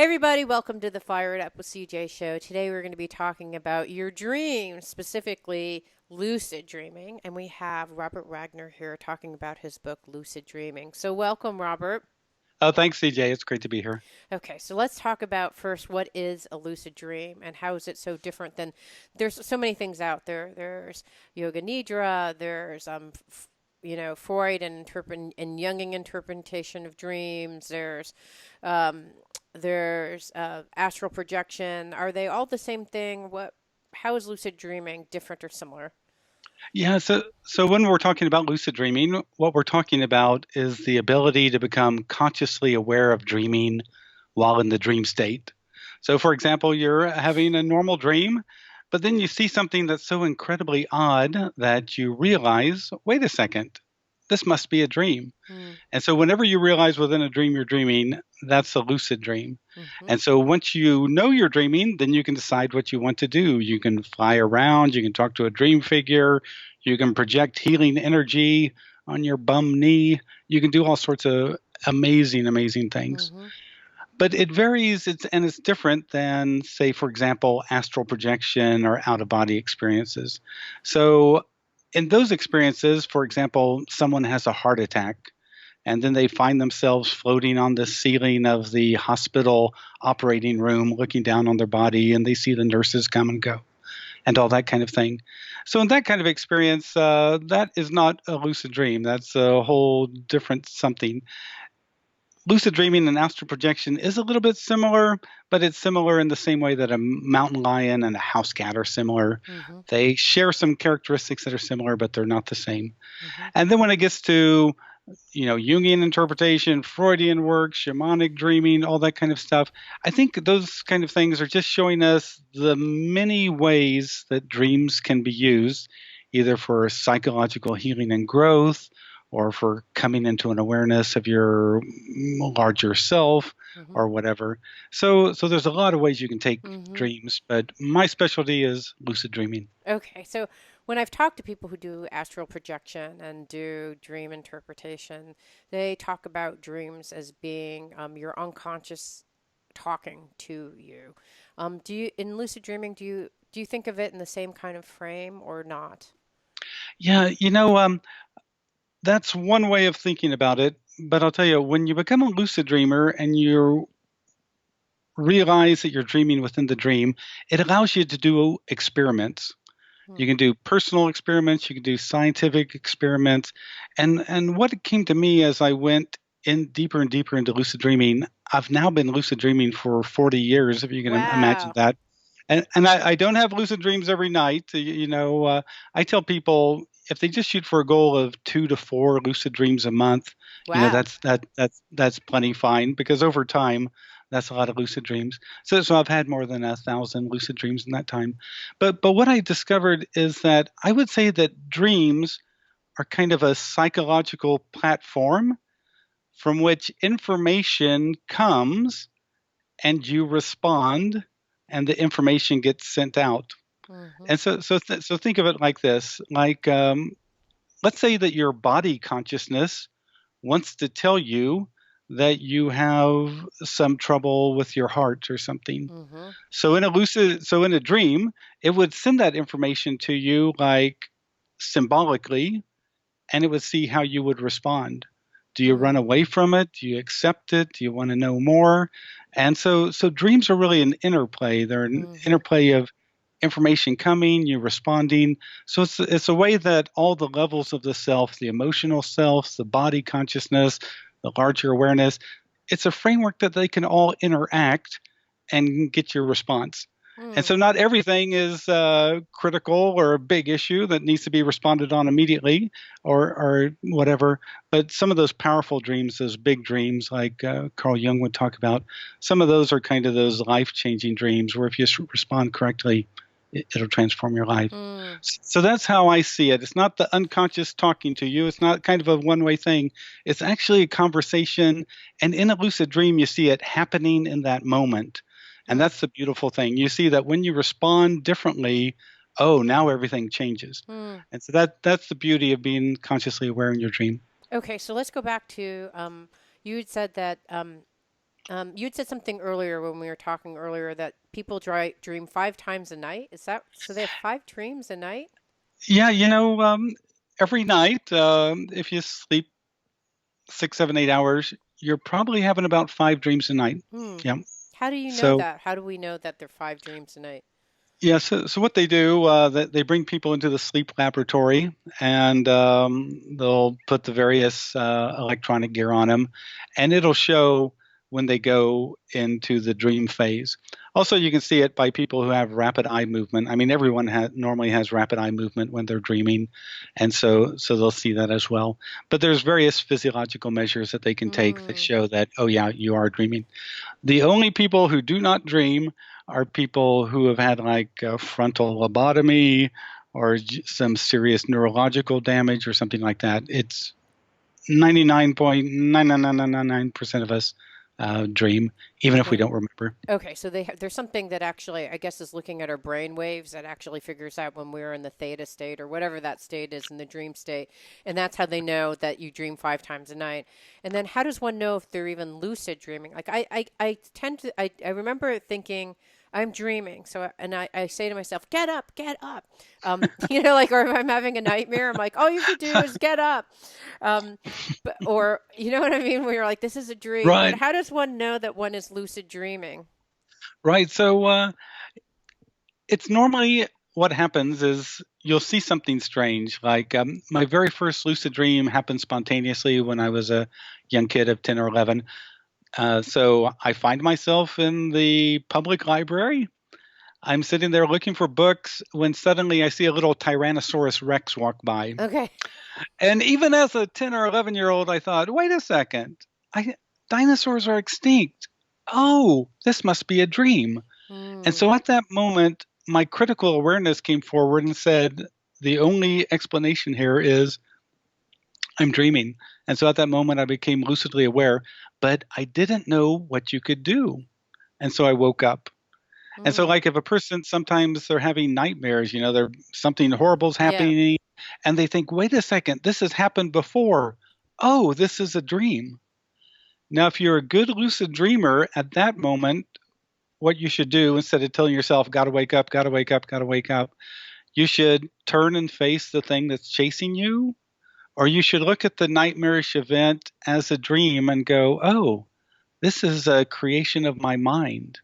everybody, welcome to the Fire It Up with CJ show. Today we're going to be talking about your dreams, specifically lucid dreaming. And we have Robert Wagner here talking about his book, Lucid Dreaming. So, welcome, Robert. Oh, thanks, CJ. It's great to be here. Okay, so let's talk about first what is a lucid dream and how is it so different than there's so many things out there. There's yoga nidra, there's Freud and Jungian interpretation of dreams. Um, there's astral projection. Are they all the same thing? How is lucid dreaming different or similar? Yeah, so when we're talking about lucid dreaming, what we're talking about is the ability to become consciously aware of dreaming while in the dream state. So, for example, you're having a normal dream, but then you see something that's so incredibly odd that you realize, wait a second, this must be a dream. Mm, And so, whenever you realize within a dream you're dreaming, that's a lucid dream. mm-hmm. And so, once you know you're dreaming, then you can decide what you want to do. You can fly around, you can talk to a dream figure, you can project healing energy on your bum knee, you can do all sorts of amazing, amazing things. Mm-hmm. But it varies, it's different than, say, for example, astral projection or out of body experiences. So, in those experiences, for example, someone has a heart attack and then they find themselves floating on the ceiling of the hospital operating room, looking down on their body, and they see the nurses come and go, and all that kind of thing. So, in that kind of experience, that is not a lucid dream. That's a whole different something. Lucid dreaming and astral projection is a little bit similar, but it's similar in the same way that a mountain lion and a house cat are similar. Mm-hmm. They share some characteristics that are similar, but they're not the same. Mm-hmm. And then when it gets to Jungian interpretation, Freudian work, shamanic dreaming, all that kind of stuff. I think those kind of things are just showing us the many ways that dreams can be used, either for psychological healing and growth, or for coming into an awareness of your larger self, Mm-hmm. or whatever. So there's a lot of ways you can take Mm-hmm. dreams, but my specialty is lucid dreaming. Okay, so when I've talked to people who do astral projection and do dream interpretation, they talk about dreams as being your unconscious talking to you. Do you in lucid dreaming do you think of it in the same kind of frame or not? Yeah, that's one way of thinking about it. But I'll tell you, when you become a lucid dreamer and you realize that you're dreaming within the dream, it allows you to do experiments. Hmm. You can do personal experiments, you can do scientific experiments. And what came to me as I went in deeper and deeper into lucid dreaming, I've now been lucid dreaming for 40 years, if you can imagine Wow. that. And I don't have lucid dreams every night. I tell people if they just shoot for a goal of 2 to 4 lucid dreams a month, Wow. that's plenty fine because over time, that's a lot of lucid dreams. So I've had more than 1,000 lucid dreams in that time. But what I discovered is that I would say that dreams are kind of a psychological platform from which information comes and you respond and the information gets sent out. Mm-hmm. And so think of it like this: like let's say that your body consciousness wants to tell you that you have some trouble with your heart or something. Mm-hmm. So in a dream, it would send that information to you like symbolically, and it would see how you would respond. Do you run away from it? Do you accept it? Do you want to know more? And so dreams are really an interplay. They're an Mm-hmm. interplay of information coming, you responding. So it's a way that all the levels of the self, the emotional self, the body consciousness, the larger awareness, it's a framework that they can all interact and get your response. And Mm-hmm. so not everything is critical or a big issue that needs to be responded on immediately or whatever. But some of those powerful dreams, those big dreams like Carl Jung would talk about, some of those are kind of those life-changing dreams where if you respond correctly, it'll transform your life. Mm. So that's how I see it. It's not the unconscious talking to you. It's not kind of a one-way thing. It's actually a conversation. And in a lucid dream, you see it happening in that moment. And Mm. that's the beautiful thing. You see that when you respond differently, oh, now everything changes. Mm. And so that's the beauty of being consciously aware in your dream. Okay, so let's go back to you had said that You had said something earlier when we were talking earlier that people dream 5 times a night. Is that so? They have 5 dreams a night? Yeah, every night, if you sleep 6, 7, 8 hours, you're probably having about 5 dreams a night. Hmm. Yeah. How do you know So that? How do we know that they're 5 dreams a night? yeah, so what they do, they bring people into the sleep laboratory, and they'll put the various electronic gear on them, and it'll show when they go into the dream phase. Also, you can see it by people who have rapid eye movement. I mean, everyone normally has rapid eye movement when they're dreaming, and so they'll see that as well. But there's various physiological measures that they can take that Hmm. show that, oh yeah, you are dreaming. The only people who do not dream are people who have had like frontal lobotomy or some serious neurological damage or something like that. It's 99.99999% of us dream, even if we Okay. don't remember. Okay, so there's something that actually, I guess, is looking at our brain waves that actually figures out when we're in the theta state or whatever that state is in the dream state, and that's how they know that you dream 5 times a night. And then how does one know if they're even lucid dreaming? Like I tend to, I remember thinking I'm dreaming, so and I say to myself, get up, like, or if I'm having a nightmare, I'm like, all you have to do is get up, um, but or you know what I mean? Where you're like, this is a dream, but Right, how does one know that one is lucid dreaming? right. So it's normally what happens is you'll see something strange. Like my very first lucid dream happened spontaneously when I was a young kid of 10 or 11. So I find myself in the public library. I'm sitting there looking for books when suddenly I see a little Tyrannosaurus Rex walk by. Okay. And even as a 10 or 11-year-old, I thought, wait a second, I, dinosaurs are extinct. Oh, this must be a dream. And Hmm. so at that moment, my critical awareness came forward and said, the only explanation here is I'm dreaming. And so at that moment, I became lucidly aware, but I didn't know what you could do. And so I woke up. And so, Hmm. like, if a person sometimes they're having nightmares, they're something horrible's Yeah. happening, and they think, wait a second, this has happened before. Oh, this is a dream. Now, if you're a good lucid dreamer at that moment, what you should do instead of telling yourself, gotta wake up, gotta wake up, gotta wake up, you should turn and face the thing that's chasing you, or you should look at the nightmarish event as a dream and go, oh, this is a creation of my mind.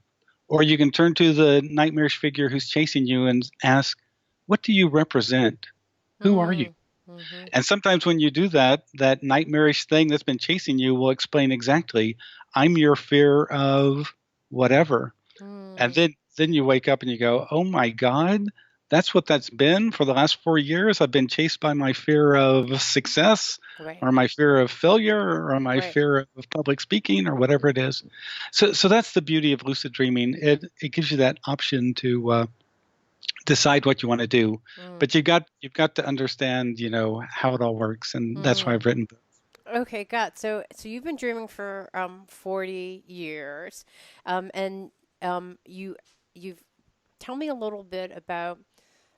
Or you can turn to the nightmarish figure who's chasing you and ask, what do you represent? Who are you? Hmm. Hmm. And sometimes when you do that, that nightmarish thing that's been chasing you will explain exactly, I'm your fear of whatever. And Hmm. then you wake up and you go, oh my God, that's what that's been for the last 4 years. I've been chased by my fear of success Right. or my fear of failure or my Right. fear of public speaking or whatever it is. So that's the beauty of lucid dreaming. It gives you that option to decide what you want to do, Hmm. but you've got to understand, how it all works, and that's why Hmm. I've written. Okay, got so you've been dreaming for 40 years, and you've tell me a little bit about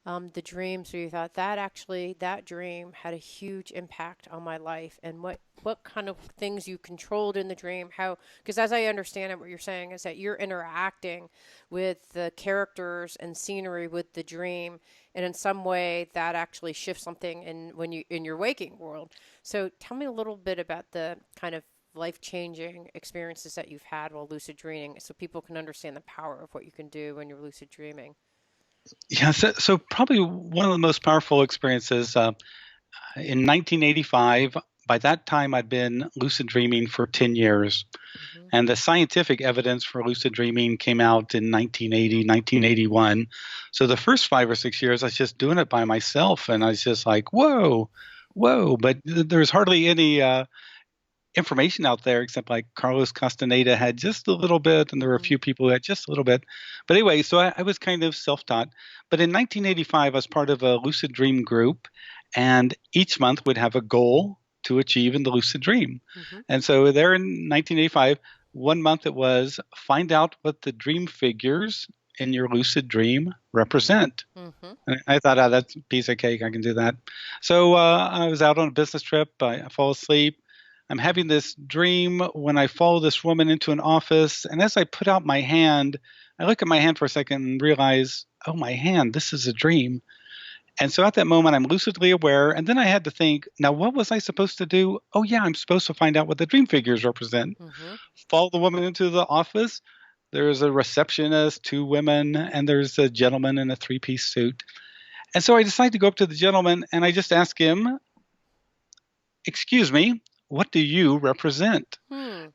the dreams where you thought that actually that dream had a huge impact on my life, and what kind of things you controlled in the dream, how, because as I understand it, what you're saying is that you're interacting with the characters and scenery with the dream, and in some way that actually shifts something in when you in your waking world. So tell me a little bit about the kind of life-changing experiences that you've had while lucid dreaming so people can understand the power of what you can do when you're lucid dreaming. Yeah, so probably one of the most powerful experiences in 1985. By that time, I'd been lucid dreaming for 10 years. Hmm. And the scientific evidence for lucid dreaming came out in 1980, 1981. So the first 5 or 6 years, I was just doing it by myself. And I was just like, whoa, whoa. But there's hardly any information out there except like Carlos Castaneda had just a little bit, and there were a Hmm. few people who had just a little bit. But anyway, so I was kind of self taught. But in 1985, I was part of a lucid dream group, and each month would have a goal to achieve in the lucid dream. Hmm. And so there in 1985, one month it was find out what the dream figures in your lucid dream represent. Hmm. And I thought, oh, that's a piece of cake. I can do that. So I was out on a business trip. I fall asleep. I'm having this dream when I follow this woman into an office. And as I put out my hand, I look at my hand for a second and realize, oh, my hand, this is a dream. And so at that moment, I'm lucidly aware. And then I had to think, now, what was I supposed to do? Oh, yeah, I'm supposed to find out what the dream figures represent. Mm-hmm. Follow the woman into the office. There's a receptionist, two women, and there's a gentleman in a three-piece suit. And so I decided to go up to the gentleman and I just asked him, excuse me, what do you represent? Hmm.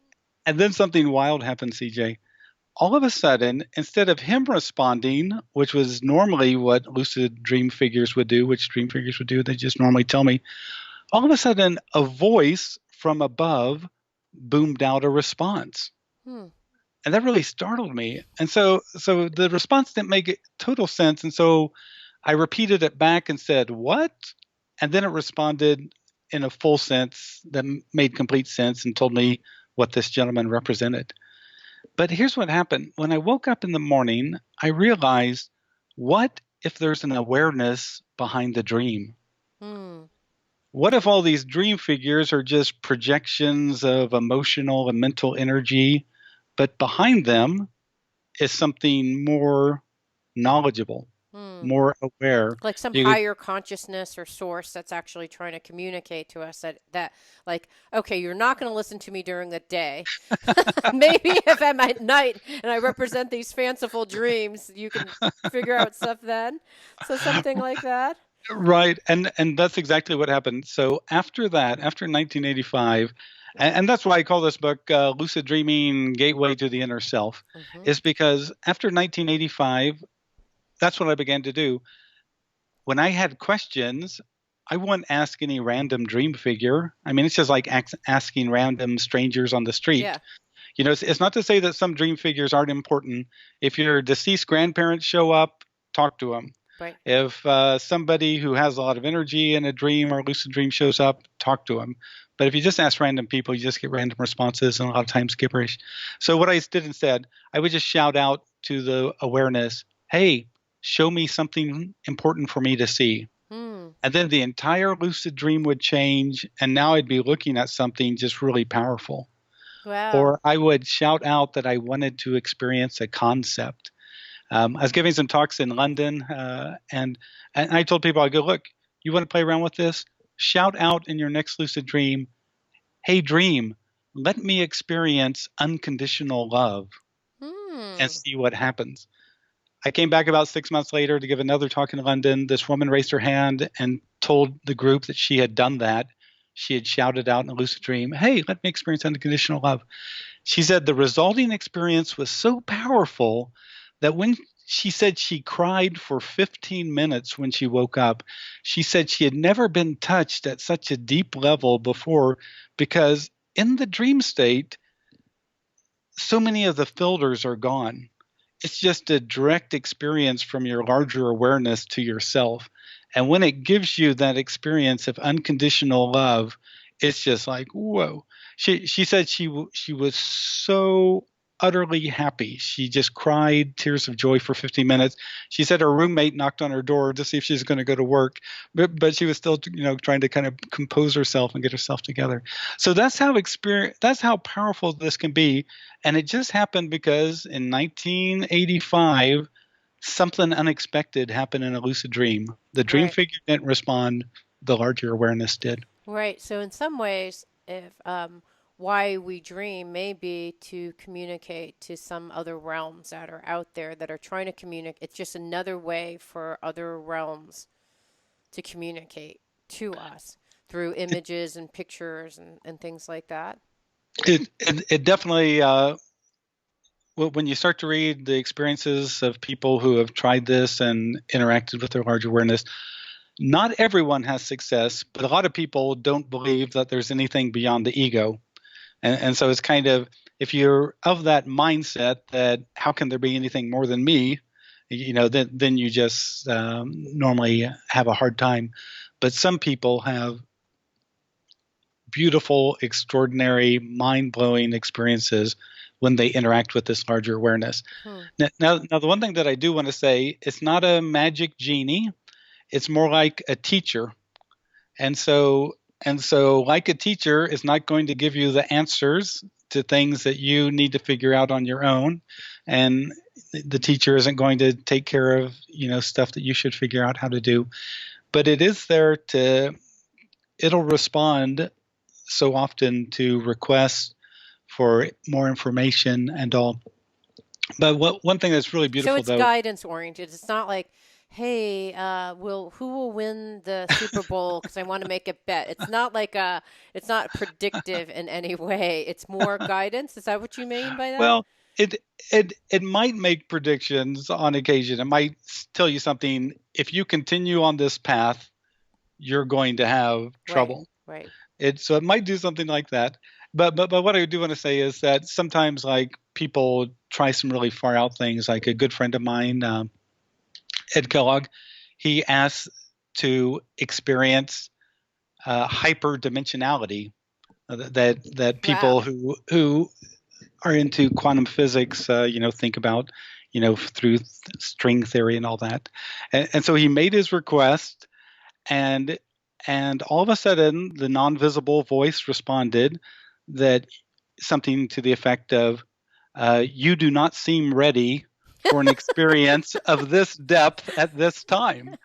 And then something wild happened, CJ. All of a sudden, instead of him responding, which was normally what lucid dream figures would do, which dream figures would do, they just normally tell me, all of a sudden, a voice from above boomed out a response. Hmm. And that really startled me. And so the response didn't make total sense. And so I repeated it back and said, what? And then it responded in a full sense that made complete sense and told me what this gentleman represented. But here's what happened. When I woke up in the morning, I realized, what if there's an awareness behind the dream? Hmm. What if all these dream figures are just projections of emotional and mental energy, but behind them is something more knowledgeable, Hmm. more aware? Like some You higher consciousness or source that's actually trying to communicate to us that like, okay, you're not going to listen to me during the day. Maybe if I'm at night and I represent these fanciful dreams, you can figure out stuff then. So something like that. right, and that's exactly what happened. So after that, after 1985, and that's why I call this book "Lucid Dreaming: Gateway to the Inner Self," Mm-hmm. is because after 1985, that's what I began to do. When I had questions, I wouldn't ask any random dream figure. I mean, it's just like asking random strangers on the street. Yeah. You know, it's not to say that some dream figures aren't important. If your deceased grandparents show up, talk to them. Right. If somebody who has a lot of energy in a dream or a lucid dream shows up, talk to them. But if you just ask random people, you just get random responses and a lot of times gibberish. So what I did instead, I would just shout out to the awareness, hey, show me something important for me to see. Hmm. And then the entire lucid dream would change. And now I'd be looking at something just really powerful. Wow. Or I would shout out that I wanted to experience a concept. I was giving some talks in London, and I told people, I go, look, you want to play around with this? Shout out in your next lucid dream, hey, dream, let me experience unconditional love and Hmm. see what happens. I came back about 6 months later to give another talk in London. This woman raised her hand and told the group that she had done that. She had shouted out in a lucid dream, hey, let me experience unconditional love. She said the resulting experience was so powerful that when she said she cried for 15 minutes when she woke up, she said she had never been touched at such a deep level before because in the dream state, so many of the filters are gone. It's just a direct experience from your larger awareness to yourself. And when it gives you that experience of unconditional love, it's just like, whoa. She said she was so utterly happy. She just cried tears of joy for 15 minutes. She said her roommate knocked on her door to see if she's going to go to work, but she was still, trying to kind of compose herself and get herself together. So that's how powerful this can be. And it just happened because in 1985, something unexpected happened in a lucid dream. The dream Right. figure didn't respond, the larger awareness did. Right. So in some ways, if why we dream may be to communicate to some other realms that are out there that are trying to communicate. It's just another way for other realms to communicate to us through images and pictures and things like that. It definitely, when you start to read the experiences of people who have tried this and interacted with their large awareness, not everyone has success, but a lot of people don't believe that there's anything beyond the ego. And so it's kind of, if you're of that mindset that how can there be anything more than me, then you just normally have a hard time. But some people have beautiful, extraordinary, mind-blowing experiences when they interact with this larger awareness. Hmm. Now, the one thing that I do want to say, it's not a magic genie. It's more like a teacher. And so And so, like a teacher is not going to give you the answers to things that you need to figure out on your own, and the teacher isn't going to take care of, stuff that you should figure out how to do. But it is there it'll respond so often to requests for more information and all. But one thing that's really So beautiful it's though, guidance oriented. It's not like, hey, who will win the Super Bowl? Because I want to make a bet. It's not like it's not predictive in any way. It's more guidance. Is that what you mean by that? well, it might make predictions on occasion. It might tell you something. If you continue on this path, you're going to have Right, trouble. right. So it might do something like that. But what I do want to say is that sometimes like people try some really far out things. Like a good friend of mine, Ed Kellogg, he asks to experience hyperdimensionality. That people Wow. who are into quantum physics, think about, through string theory and all that. And so he made his request, and all of a sudden the non-visible voice responded that something to the effect of, "You do not seem ready for an experience of this depth at this time."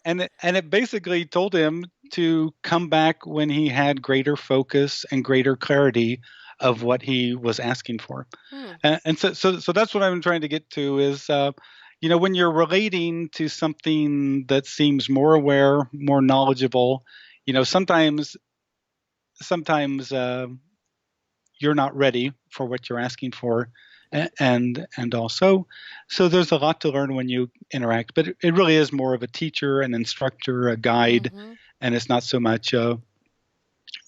And it basically told him to come back when he had greater focus and greater clarity of what he was asking for. Hmm. And so that's what I'm trying to get to is, when you're relating to something that seems more aware, more knowledgeable, sometimes you're not ready for what you're asking for, and also, so there's a lot to learn when you interact. But it really is more of a teacher, an instructor, a guide, Mm-hmm. and it's not so much a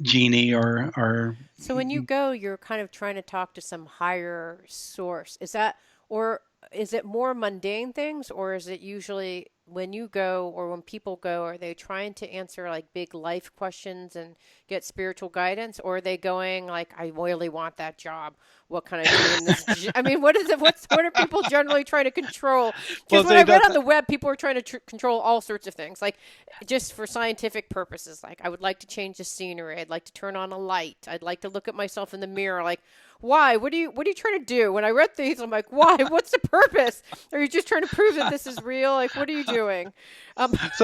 genie or. So when you go, you're kind of trying to talk to some higher source. Is that, or is it more mundane things, or is it usually when you go or when people go, are they trying to answer like big life questions and get spiritual guidance, or are they going like, I really want that job. What can I do in this? I mean, what is it? What are people generally trying to control? Because Well, when I say read that. on the web, people are trying to control all sorts of things, like just for scientific purposes. Like, I would like to change the scenery. I'd like to turn on a light. I'd like to look at myself in the mirror. Like, why? What are you trying to do? When I read these, I'm like, why? What's the purpose? Are you just trying to prove that this is real? Like, what are you doing? Um, First,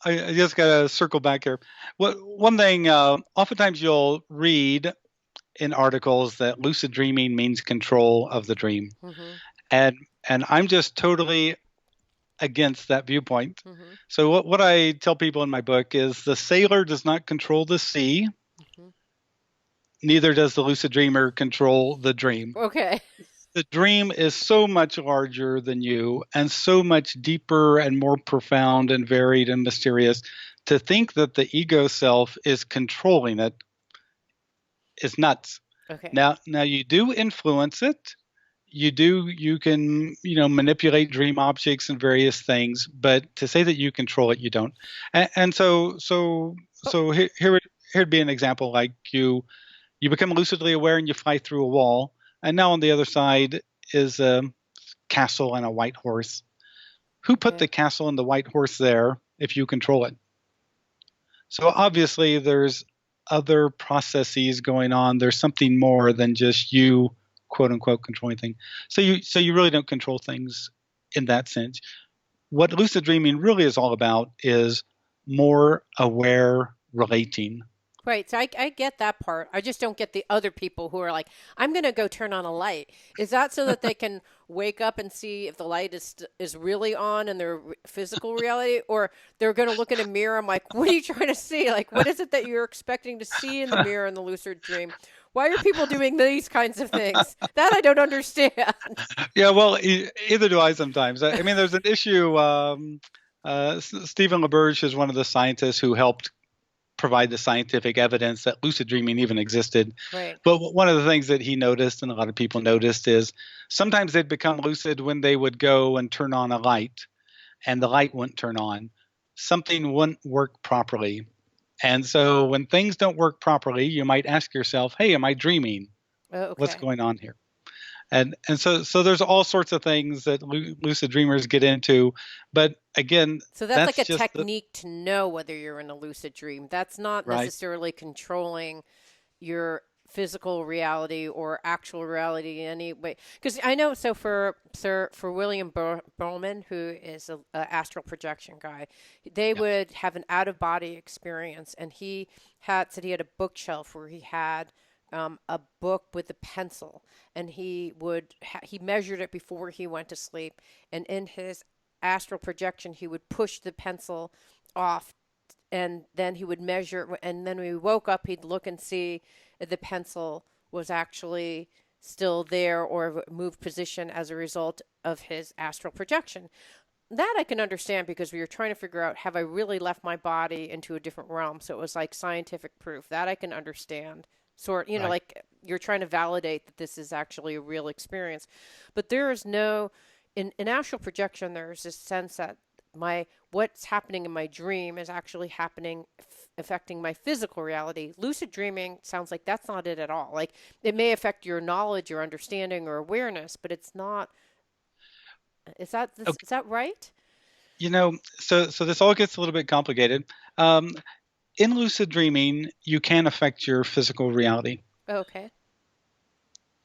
I just gotta circle back here. One thing, oftentimes you'll read in articles that lucid dreaming means control of the dream, mhm, and I'm just totally against that viewpoint. mhm, So what I tell people in my book is the sailor does not control the sea, mhm. neither does the lucid dreamer control the dream. Okay. The dream is so much larger than you and so much deeper and more profound and varied and mysterious. To think that the ego self is controlling it is nuts. Okay. Now you do influence it. You can, manipulate dream objects and various things, but to say that you control it, you don't. And Oh, so here'd be an example. Like you become lucidly aware and you fly through a wall, and now on the other side is a castle and a white horse. Who put the okay. castle and the white horse there if you control it? So obviously there's other processes going on. There's something more than just you, quote unquote, controlling things. So you really don't control things in that sense. What lucid dreaming really is all about is more aware relating. Right. So I get that part. I just don't get the other people who are like, I'm going to go turn on a light. Is that so that they can wake up and see if the light is really on in their physical reality, or they're going to look in a mirror? I'm like, what are you trying to see? Like, what is it that you're expecting to see in the mirror in the lucid dream? Why are people doing these kinds of things? That I don't understand. Yeah, well, either do I sometimes. I mean, there's an issue. Stephen LaBerge is one of the scientists who helped provide the scientific evidence that lucid dreaming even existed. Right. But one of the things that he noticed, and a lot of people noticed, is sometimes they'd become lucid when they would go and turn on a light, and the light wouldn't turn on. Something wouldn't work properly. And so when things don't work properly, you might ask yourself, hey, am I dreaming? Oh, What's okay. going on here? And so there's all sorts of things that lucid dreamers get into, but again, So that's like that's a just the technique to know whether you're in a lucid dream. That's not right. necessarily controlling your physical reality or actual reality in any way. Because I know, so for William Bowman, who is a astral projection guy, they Yeah. would have an out of body experience, and he had said he had a bookshelf where he had a book with a pencil, and he measured it before he went to sleep, and in his astral projection he would push the pencil off, and then he would measure, and then when he woke up he'd look and see if the pencil was actually still there or moved position as a result of his astral projection. That I can understand, because we were trying to figure out, have I really left my body into a different realm? So it was like scientific proof. That I can understand. Sort, Right. like you're trying to validate that this is actually a real experience. But there is no, in astral projection, there's this sense that my what's happening in my dream is actually happening, affecting my physical reality. Lucid dreaming sounds like that's not it at all. Like it may affect your knowledge, your understanding, or awareness, but it's not. Is that right? So this all gets a little bit complicated. Um, in lucid dreaming, you can affect your physical reality. Okay.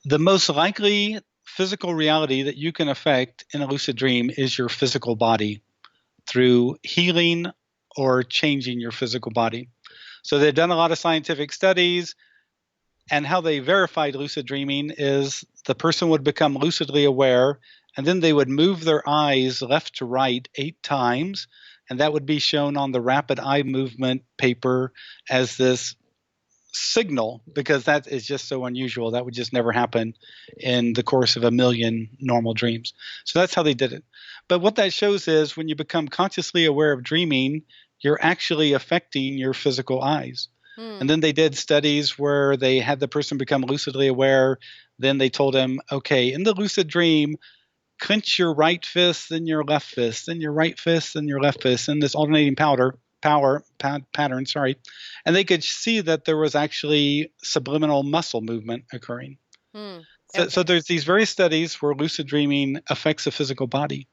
The most likely physical reality that you can affect in a lucid dream is your physical body through healing or changing your physical body. So they've done a lot of scientific studies, and how they verified lucid dreaming is the person would become lucidly aware, and then they would move their eyes left to right 8 times, and that would be shown on the rapid eye movement paper as this signal, because that is just so unusual. That would just never happen in the course of a million normal dreams. So that's how they did it. But what that shows is when you become consciously aware of dreaming, you're actually affecting your physical eyes. Hmm. And then they did studies where they had the person become lucidly aware. Then they told him, okay, in the lucid dream, clench your right fist, then your left fist, then your right fist, then your left fist, in this alternating pattern. Sorry, and they could see that there was actually subliminal muscle movement occurring. Hmm. So Okay. there's these various studies where lucid dreaming affects the physical body.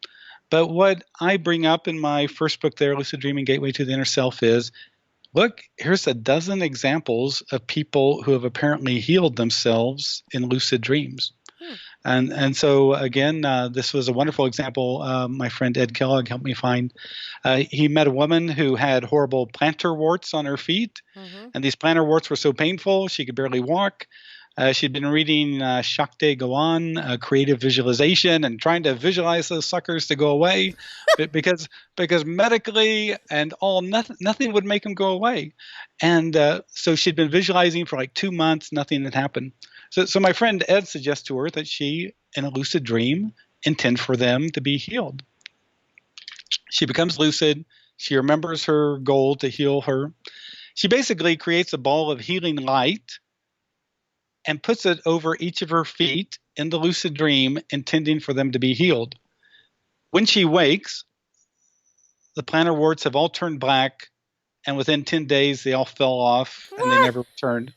But what I bring up in my first book there, Lucid Dreaming Gateway to the Inner Self, is look, here's a dozen examples of people who have apparently healed themselves in lucid dreams. Hmm. And so again, this was a wonderful example. My friend Ed Kellogg helped me find. He met a woman who had horrible plantar warts on her feet, Mm-hmm. and these plantar warts were so painful she could barely walk. She'd been reading Shakti Gawan, creative visualization, and trying to visualize those suckers to go away, because medically and all nothing would make them go away. And so she'd been visualizing for like 2 months, nothing had happened. So my friend Ed suggests to her that she, in a lucid dream, intend for them to be healed. She becomes lucid. She remembers her goal to heal her. She basically creates a ball of healing light and puts it over each of her feet in the lucid dream, intending for them to be healed. When she wakes, the plantar warts have all turned black, and within 10 days, they all fell off and they never returned.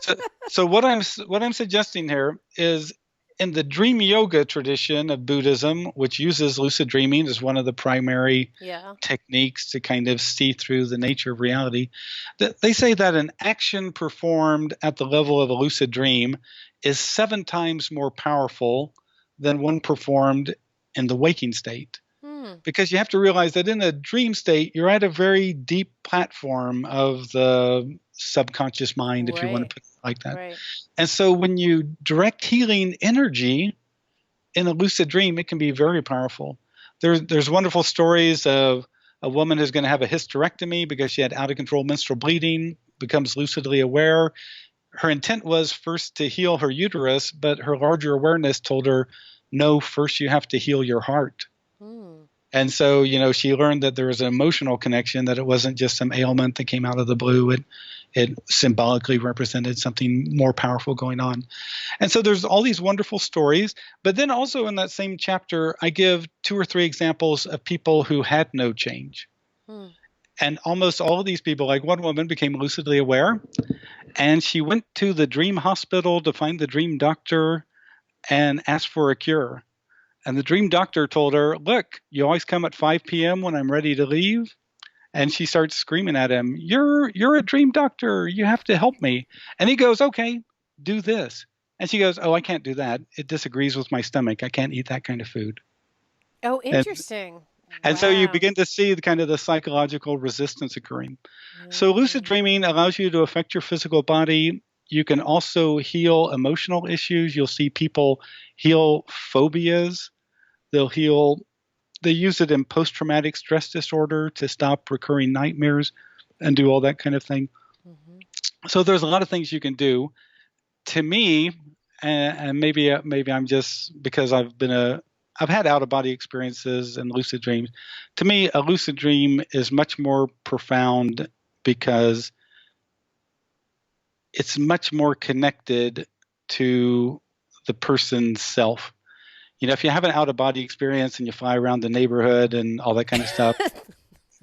So, so what I'm suggesting here is, in the dream yoga tradition of Buddhism, which uses lucid dreaming as one of the primary Yeah. techniques to kind of see through the nature of reality, that they say that an action performed at the level of a lucid dream is 7 times more powerful than one performed in the waking state. Hmm. Because you have to realize that in a dream state, you're at a very deep platform of the subconscious mind, if you want Right. to put it like that. Right. And so when you direct healing energy in a lucid dream, it can be very powerful. There's wonderful stories of a woman who's going to have a hysterectomy because she had out of control menstrual bleeding, becomes lucidly aware. Her intent was first to heal her uterus, but her larger awareness told her, no, first you have to heal your heart. Hmm. And so, she learned that there was an emotional connection, that it wasn't just some ailment that came out of the blue. It symbolically represented something more powerful going on. And so there's all these wonderful stories. But then also in that same chapter, I give 2 or 3 examples of people who had no change. Hmm. And almost all of these people, like one woman, became lucidly aware, and she went to the dream hospital to find the dream doctor. and asked for a cure. And the dream doctor told her, "Look, you always come at 5 p.m. when I'm ready to leave." And she starts screaming at him, "You're a dream doctor. You have to help me." And he goes, "Okay, do this." And she goes, "Oh, I can't do that. It disagrees with my stomach. I can't eat that kind of food." Oh, And interesting. and so you Wow. begin to see the kind of the psychological resistance occurring. So lucid Mm. dreaming allows you to affect your physical body. You can also heal emotional issues. You'll see people heal phobias. They'll heal They use it in post-traumatic stress disorder to stop recurring nightmares and do all that kind of thing. Hmm. So there's a lot of things you can do. To me, and maybe I'm just because I've had out of body experiences and lucid dreams. To me, a lucid dream is much more profound because it's much more connected to the person's self. If you have an out of body experience and you fly around the neighborhood and all that kind of stuff,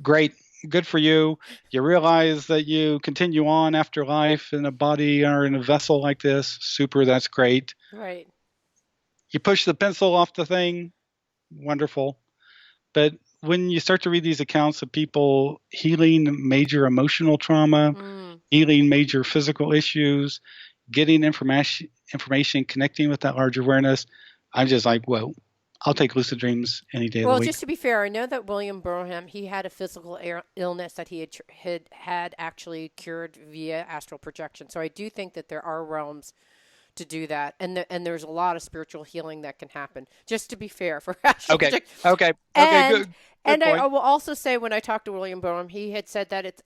great, good for you. You realize that you continue on after life in a body or in a vessel like this. Super, that's great. Right. You push the pencil off the thing, wonderful. But when you start to read these accounts of people healing major emotional trauma, Mm. healing major physical issues, getting information, connecting with that larger awareness, I'm just like, whoa, I'll take lucid dreams any day of the Well, week. just to be fair, I know that William Burnham, he had a physical illness that he had actually cured via astral projection. So I do think that there are realms to do that, and there's a lot of spiritual healing that can happen. Just to be fair for astral Okay, projection, okay, okay, and good I point. will also say when I talked to William Burnham, he had said that it's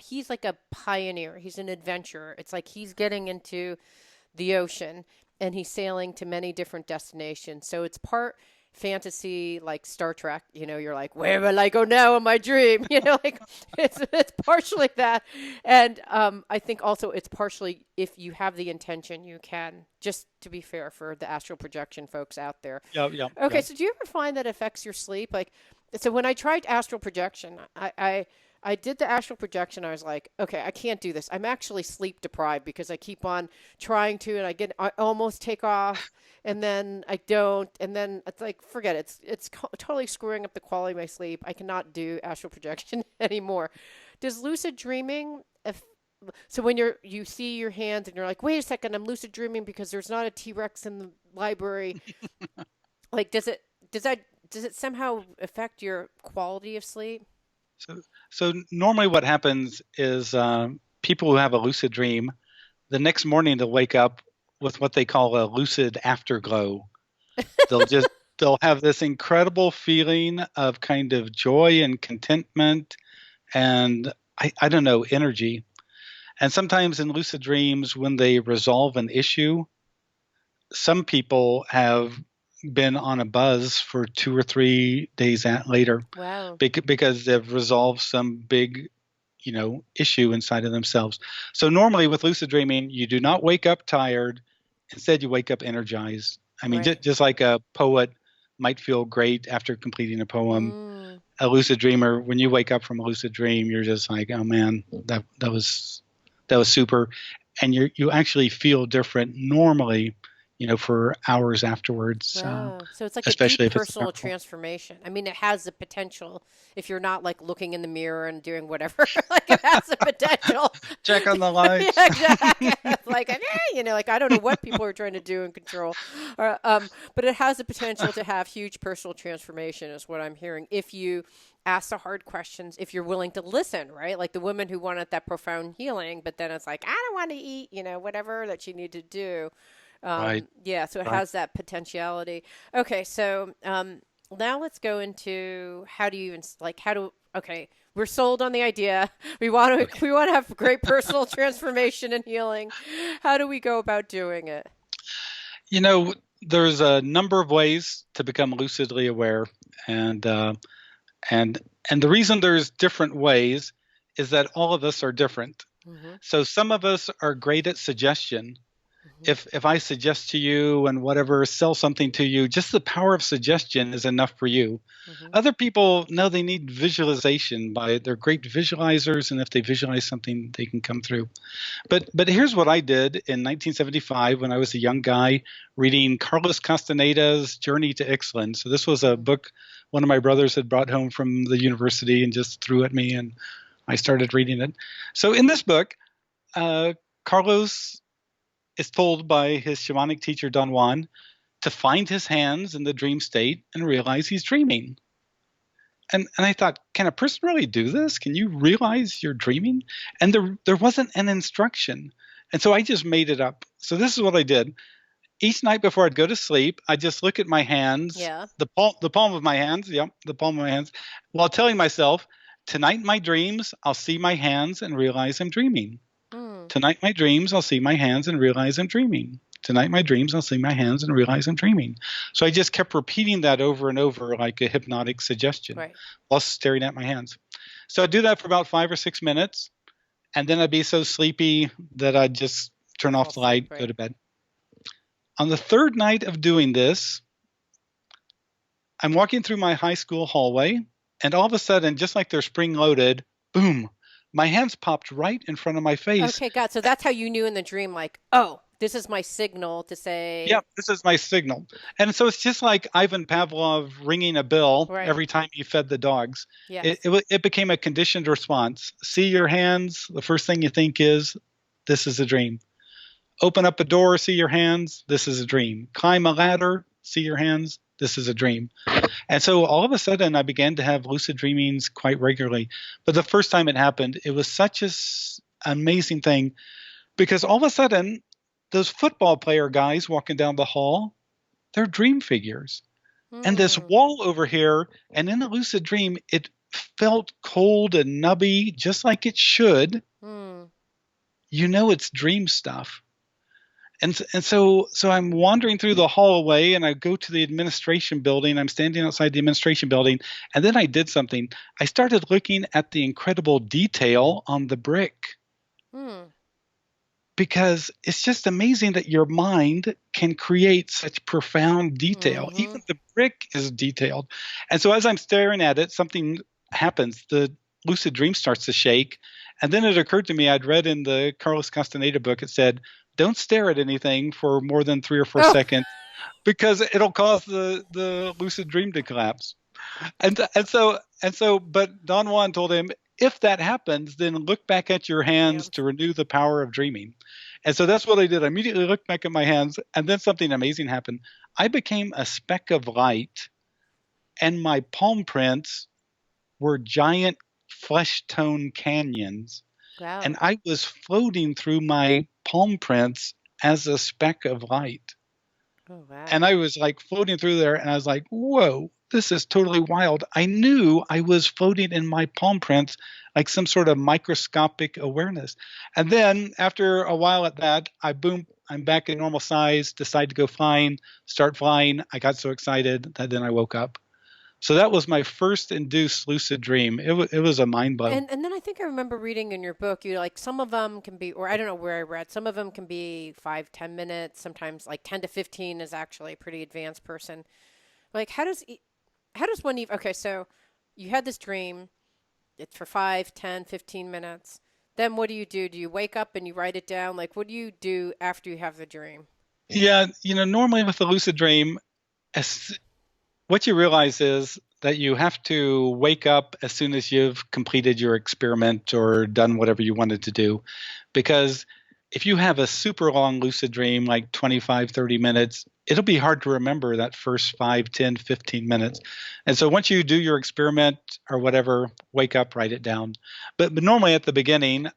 he's like a pioneer. He's an adventurer. It's like he's getting into the ocean and he's sailing to many different destinations. So it's part fantasy like Star Trek, you're like, where will I go now in my dream? Like it's partially that. And I think also it's partially if you have the intention you can, just to be fair for the astral projection folks out there. Yeah, yeah, Okay, yeah. so do you ever find that affects your sleep? Like, so when I tried astral projection, I did the astral projection. I was like, okay, I can't do this. I'm actually sleep deprived because I keep on trying to, and I almost take off, and then I don't, and then it's like, forget it. It's totally screwing up the quality of my sleep. I cannot do astral projection anymore. Does lucid dreaming, if so when you see your hands and you're like, wait a second, I'm lucid dreaming because there's not a T-Rex in the library. Like, does it somehow affect your quality of sleep? So, so normally what happens is people who have a lucid dream, the next morning they'll wake up with what they call a lucid afterglow. They'll just they'll have this incredible feeling of kind of joy and contentment and I don't know, energy. And sometimes in lucid dreams, when they resolve an issue, some people have been on a buzz for 2 or 3 days later Wow. because they've resolved some big, issue inside of themselves. So normally with lucid dreaming, you do not wake up tired. Instead, you wake up energized. I mean, Right. just like a poet might feel great after completing a poem, Mm. a lucid dreamer, when you wake up from a lucid dream, you're just like, oh man, that was super, and you actually feel different normally, for hours afterwards, Wow. So it's like a deep especially if it's personal powerful. transformation. I mean, it has the potential if you're not like looking in the mirror and doing whatever, like it has the potential. Check on the Yeah, lights. exactly. Like, like I don't know what people are trying to do and control. But it has the potential to have huge personal transformation, is what I'm hearing. If you ask the hard questions, if you're willing to listen, right? Like the woman who wanted that profound healing, but then it's like, I don't want to eat, whatever that she needed to do. Right, Yeah, so it right. has that potentiality. Okay, so now let's go into how do you even like how do okay, we're sold on the idea. Okay. We want to have great personal transformation and healing. How do we go about doing it? You know, there's a number of ways to become lucidly aware, and and and the reason there's different ways is that all of us are different. Hmm. So some of us are great at suggestion. Hmm. If I suggest to you and whatever, sell something to you, just the power of suggestion is enough for you. Hmm. Other people know they need visualization. They're great visualizers, and if they visualize something, they can come through. But here's what I did in 1975 when I was a young guy reading Carlos Castaneda's Journey to Ixtlan. So this was a book one of my brothers had brought home from the university and just threw at me, and I started reading it. So in this book, Carlos is told by his shamanic teacher Don Juan to find his hands in the dream state and realize he's dreaming. And I thought, can a person really do this? Can you realize you're dreaming? And there wasn't an instruction. And so I just made it up. So this is what I did. Each night before I'd go to sleep, I just look at my hands, Yeah. the palm of my hands, yep, the palm of my hands, while telling myself, tonight in my dreams, I'll see my hands and realize I'm dreaming. Mm. Tonight my dreams, I'll see my hands and realize I'm dreaming. Tonight my dreams, I'll see my hands and realize I'm dreaming. So I just kept repeating that over and over like a hypnotic suggestion Right. while staring at my hands. So I'd do that for about 5 or 6 minutes, and then I'd be so sleepy that I'd just turn off the light, Right. go to bed. On the third night of doing this, I'm walking through my high school hallway, and all of a sudden, just like they're spring loaded, boom, my hands popped right in front of my face. Okay, God. So that's how you knew in the dream, like, oh, this is my signal to say. Yep, this is my signal. And so it's just like Ivan Pavlov ringing a bell Right. every time he fed the dogs. Yes. It became a conditioned response. See your hands, the first thing you think is, this is a dream. Open up a door, see your hands, this is a dream. Climb a ladder, see your hands, this is a dream. And so all of a sudden, I began to have lucid dreamings quite regularly. But the first time it happened, it was such an amazing thing because all of a sudden, those football player guys walking down the hall, they're dream figures. And this wall over here, and in a lucid dream, it felt cold and nubby, just like it should. You know it's dream stuff. And so I'm wandering through the hallway, and I go to the administration building. I'm standing outside the administration building, and then I did something. I started looking at the incredible detail on the brick. Because it's just amazing that your mind can create such profound detail. Even the brick is detailed. And so as I'm staring at it, something happens. The lucid dream starts to shake. And then it occurred to me, I'd read in the Carlos Castaneda book, it said, don't stare at anything for more than 3 or 4 seconds because it'll cause the lucid dream to collapse. And so, but Don Juan told him, if that happens, then look back at your hands to renew the power of dreaming. And so that's what I did. I immediately looked back at my hands, and then something amazing happened. I became a speck of light, and my palm prints were giant flesh tone canyons. Wow. And I was floating through my palm prints as a speck of light. Oh, wow. And I was like floating through there, and I was like, whoa, this is totally wild. I knew I was floating in my palm prints like some sort of microscopic awareness. And then after a while at that, I'm back in normal size, decide to go flying, start flying. I got so excited that then I woke up. So that was my first induced lucid dream. It was a mind blow. And then I think I remember reading in your book, you like some of them can be, or I don't know where I read, some of them can be 5-10 minutes. Sometimes like 10 to 15 is actually a pretty advanced person. Like how does one even, okay, so you had this dream, it's for 5, 10, 15 minutes. Then what do you do? Do you wake up and you write it down? Like what do you do after you have the dream? Yeah, normally with a lucid dream, what you realize is that you have to wake up as soon as you've completed your experiment or done whatever you wanted to do. Because if you have a super long lucid dream, like 25, 30 minutes, it'll be hard to remember that first 5, 10, 15 minutes. And so once you do your experiment or whatever, wake up, write it down. But normally at the beginning,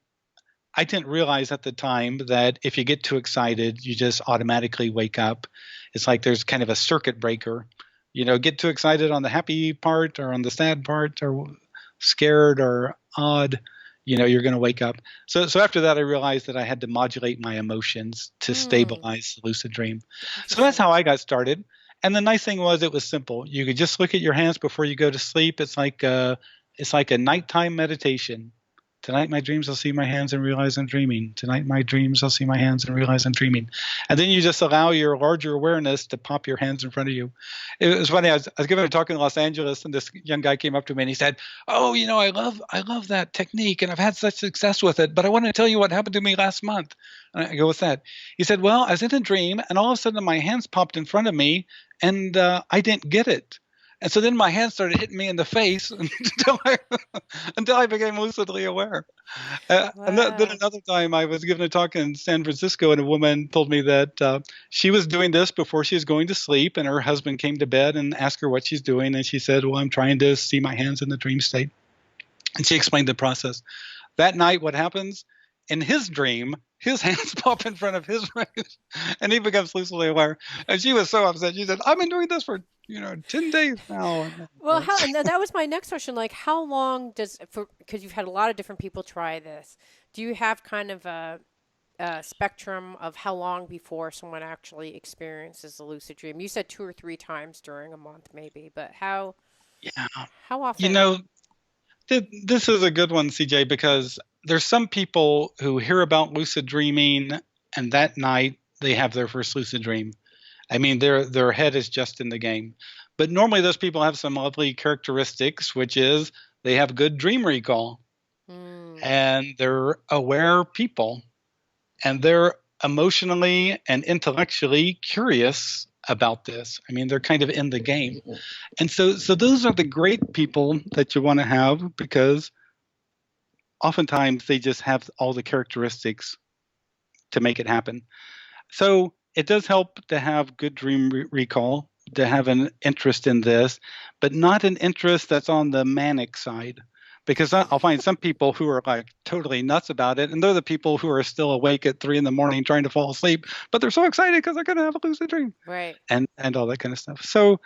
I didn't realize at the time that if you get too excited, you just automatically wake up. It's like there's kind of a circuit breaker. Get too excited on the happy part or on the sad part or scared or odd, you're going to wake up. So after that, I realized that I had to modulate my emotions to stabilize the lucid dream. So that's how I got started. And the nice thing was it was simple. You could just look at your hands before you go to sleep. It's like a nighttime meditation Tonight, my dreams, I'll see my hands and realize I'm dreaming. Tonight, my dreams, I'll see my hands and realize I'm dreaming. And then you just allow your larger awareness to pop your hands in front of you. It was funny. I was giving a talk in Los Angeles, and this young guy came up to me and he said, "Oh, I love that technique, and I've had such success with it. But I want to tell you what happened to me last month." And I go, "What's that?" He said, "Well, I was in a dream, and all of a sudden my hands popped in front of me, and I didn't get it. And so then my hands started hitting me in the face until I became lucidly aware." And then Wow. another time I was giving a talk in San Francisco, and a woman told me that she was doing this before she was going to sleep, and her husband came to bed and asked her what she's doing. And she said, "Well, I'm trying to see my hands in the dream state." And she explained the process. That night, what happens? In his dream, his hands pop in front of his face, and he becomes lucidly aware. And she was so upset. She said, "I've been doing this for 10 days now." Well, how and that was my next question. Like, how long does for because you've had a lot of different people try this. Do you have kind of a spectrum of how long before someone actually experiences a lucid dream? You said 2 or 3 times during a month, maybe, but Yeah. how You often? know, this is a good one, CJ, because there's some people who hear about lucid dreaming, and that night they have their first lucid dream. I mean, their head is just in the game. But normally those people have some lovely characteristics, which is they have good dream recall, Hmm. and they're aware people, and they're emotionally and intellectually curious about this. I mean, they're kind of in the game. And so those are the great people that you want to have, because oftentimes they just have all the characteristics to make it happen. So it does help to have good dream recall, to have an interest in this, but not an interest that's on the manic side. Because I'll find some people who are like totally nuts about it, and they're the people who are still awake at 3 in the morning trying to fall asleep, but they're so excited because they're going to have a lucid dream, Right. and all that kind of stuff. So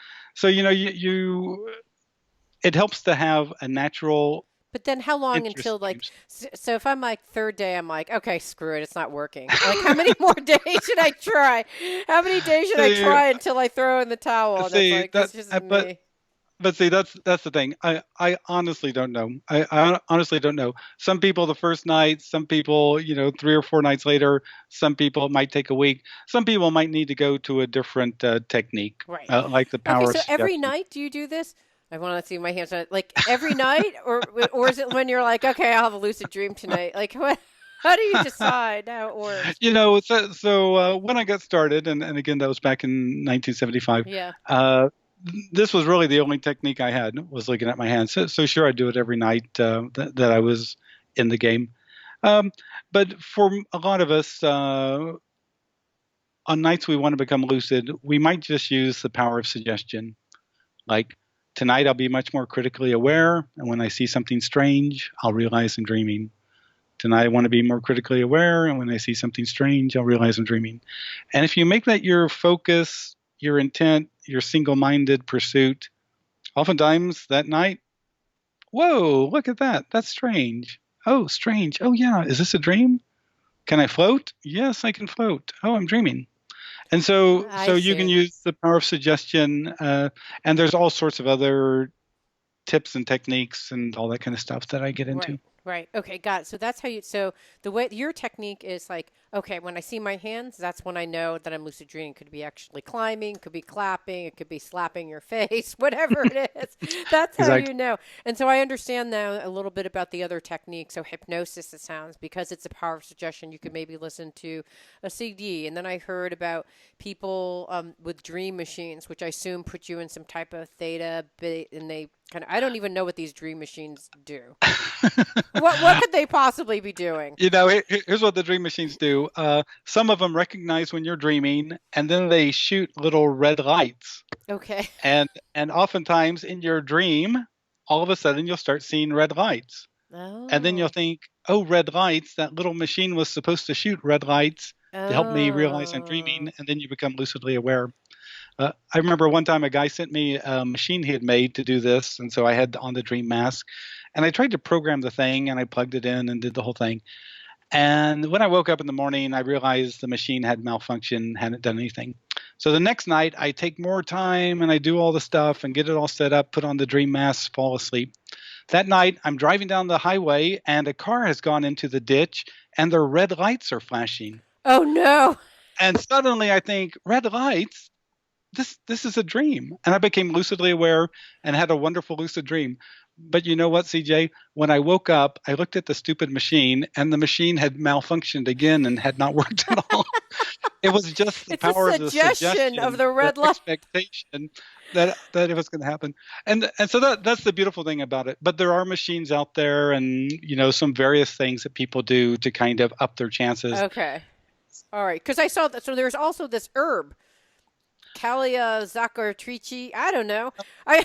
it helps to have a natural But then how long interest until in like dreams. so if I'm like third day I'm like okay screw it it's not working like how many more days should I try how many days should I See, try until I throw in the towel and it's see like that, this just isn't but me. see, that's the thing. I honestly don't know. I honestly don't know. Some people the first night, some people 3 or 4 nights later, some people it might take a week. Some people might need to go to a different technique, Right. like the Okay, power of so every suggestion. night do you do this? I want to see my hands on it. Like every night, or is it when you're like, okay, I'll have a lucid dream tonight? Like what? How do you decide how it works? When I got started, and again that was back in 1975. Yeah. Uh, this was really the only technique I had, was looking at my hands. So sure, I'd do it every night that I was in the game. Um, but for a lot of us, on nights we want to become lucid, we might just use the power of suggestion. Like, tonight, I'll be much more critically aware, and when I see something strange, I'll realize I'm dreaming. Tonight, I want to be more critically aware, and when I see something strange, I'll realize I'm dreaming. And if you make that your focus, your intent, your single minded pursuit, oftentimes that night, whoa, look at that. That's strange. Oh, strange. Oh, yeah. Is this a dream? Can I float? Yes, I can float. Oh, I'm dreaming. And so I you can see. use the power of suggestion, and there's all sorts of other tips and techniques and all that kind of stuff that I get into. Right, right. Okay, got it. So that's how you. So the way your technique is like, okay, when I see my hands, that's when I know that I'm lucid dreaming. Could be actually climbing, could be clapping, it could be slapping your face, whatever it is. That's how Exactly. you know. And so I understand now a little bit about the other technique. So hypnosis, it sounds, because it's a power of suggestion. You could maybe listen to a CD, and then I heard about people with dream machines, which I assume put you in some type of theta, and they kind of. I don't even know what these dream machines do. What could they possibly be doing? Here's what the dream machines do. Some of them recognize when you're dreaming, and then they shoot little red lights. Okay. And and oftentimes in your dream, all of a sudden you'll start seeing red lights. And then you'll Oh. think, oh, red lights, that little machine was supposed to shoot red lights to help me realize I'm dreaming. Oh. And then you become lucidly aware. I remember one time a guy sent me a machine he had made to do this. And so I had on the dream mask. And I tried to program the thing, and I plugged it in and did the whole thing. And when I woke up in the morning, I realized the machine had malfunctioned, hadn't done anything. So the next night, I take more time and I do all the stuff and get it all set up, put on the dream mask, fall asleep. That night, I'm driving down the highway and a car has gone into the ditch and their red lights are flashing. Oh no. And suddenly I think, red lights? This is a dream. And I became lucidly aware and had a wonderful lucid dream. But you know what, CJ? When I woke up, I looked at the stupid machine and the machine had malfunctioned again and had not worked at all. It was just the It's a power of the suggestion of suggestion, the the red light. expectation that it was going to happen. And so that's the beautiful thing about it. But there are machines out there and some various things that people do to kind of up their chances. Okay. All right. Because I saw that. So there's also this herb, Calia Zakartrici. I don't know. I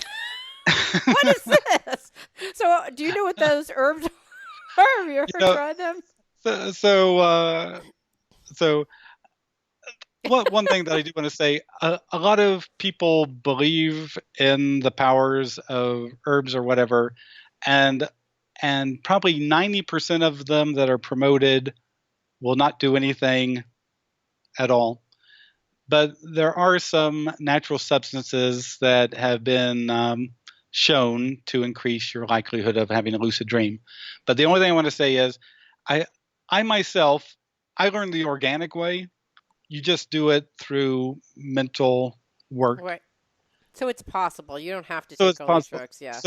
What is this? So do you know what those herbs are? Have you ever You know, tried them? so so uh, so one thing that I do want to say, a lot of people believe in the powers of herbs or whatever, and probably 90% of them that are promoted will not do anything at all. But there are some natural substances that have been shown to increase your likelihood of having a lucid dream. But the only thing I want to say is, I I myself, I learned the organic way. You just do it through mental work. Right. So it's possible. You don't have to So take it's all these possible. drugs. Yeah.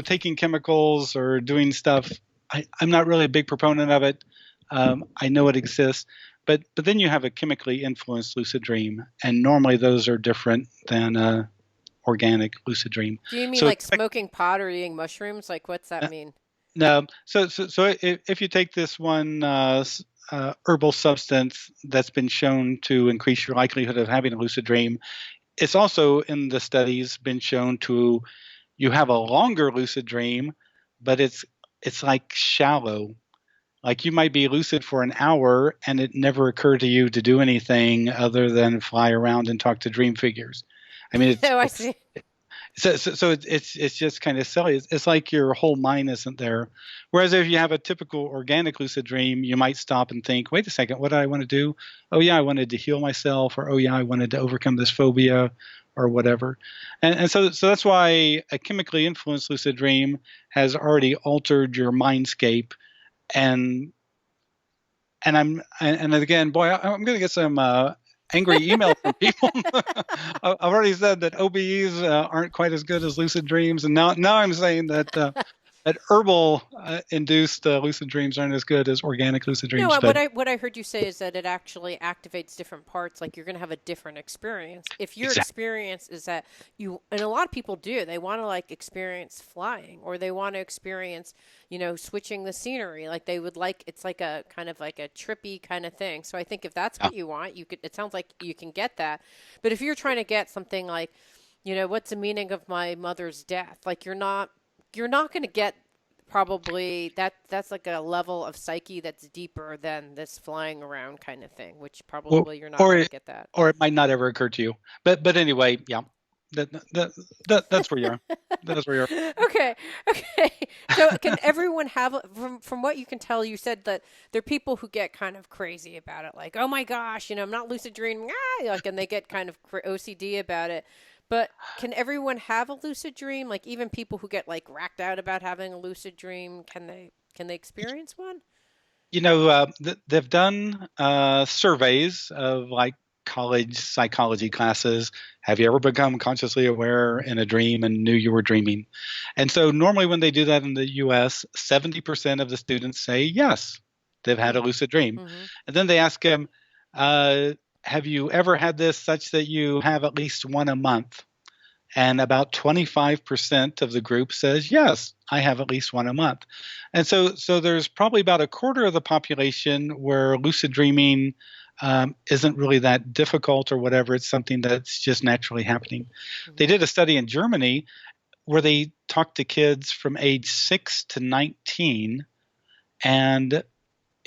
Taking chemicals or doing stuff, I'm not really a big proponent of it. I know it exists, but then you have a chemically influenced lucid dream, and normally those are different than organic lucid dream. Do you mean So like smoking pot or eating mushrooms? Like, what's that mean? no, so if you take this one herbal substance that's been shown to increase your likelihood of having a lucid dream, it's also in the studies been shown to you have a longer lucid dream, but it's like shallow. Like you might be lucid for an hour and it never occurred to you to do anything other than fly around and talk to dream figures. I mean, Oh, I see. it's just kind of silly. It's like your whole mind isn't there. Whereas if you have a typical organic lucid dream, you might stop and think, wait a second, what did I want to do? Oh yeah, I wanted to heal myself, or oh yeah, I wanted to overcome this phobia, or whatever. And so that's why a chemically influenced lucid dream has already altered your mindscape. And and again, boy, I'm going to get some angry emails from people. I've already said that OBEs aren't quite as good as lucid dreams, and now I'm saying that that herbal induced lucid dreams aren't as good as organic lucid No, dreams. But what I heard you say is that it actually activates different parts. Like you're going to have a different experience. If your exactly, experience is that you, and a lot of people do, they want to like experience flying, or they want to experience, switching the scenery. Like they would like, it's like a kind of like a trippy kind of thing. So I think if that's yeah. what you want, you could. It sounds like you can get that. But if you're trying to get something like, what's the meaning of my mother's death? Like you're not going to get probably that's like a level of psyche that's deeper than this flying around kind of thing, which Or probably you're not or going to it, get that. or it might not ever occur to you. But anyway, yeah, that's where you are. That's where you are. Okay, okay. So can everyone have from what you can tell? You said that there are people who get kind of crazy about it, like, oh my gosh, I'm not lucid dreaming, like, and they get kind of OCD about it. But can everyone have a lucid dream? Like even people who get like racked out about having a lucid dream, can they experience one? They've done surveys of like college psychology classes. Have you ever become consciously aware in a dream and knew you were dreaming? And so normally when they do that in the US, 70% of the students say yes, they've had a lucid dream. Mm-hmm. And then they ask them, have you ever had this such that you have at least one a month? And about 25% of the group says, yes, I have at least one a month. And so there's probably about a quarter of the population where lucid dreaming isn't really that difficult or whatever. It's something that's just naturally happening. Mm-hmm. They did a study in Germany where they talked to kids from age 6 to 19, and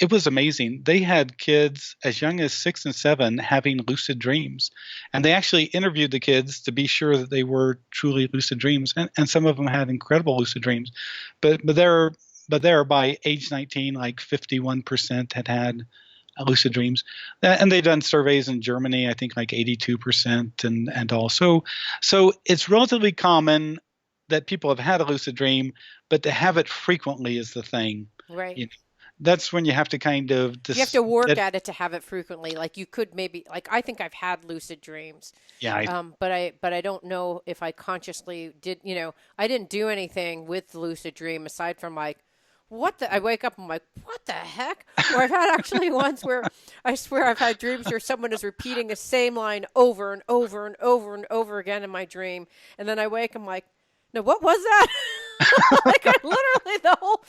it was amazing. They had kids as young as 6 and 7 having lucid dreams. And they actually interviewed the kids to be sure that they were truly lucid dreams. And some of them had incredible lucid dreams. But there by age 19, like 51% had lucid dreams. And they've done surveys in Germany, I think like 82% and all. So it's relatively common, that people have had a lucid dream, but to have it frequently is the thing. Right. You know, that's when you have to kind of You have to work at it to have it frequently. Like you could maybe like I think I've had lucid dreams, yeah, but I don't know if I consciously did. I didn't do anything with the lucid dream aside from like what the. I wake up and I'm like what the heck? Or I've had actually once where I swear I've had dreams where someone is repeating the same line over and over and over and over again in my dream, and then I wake. I'm like, no, what was that? Like I literally the whole.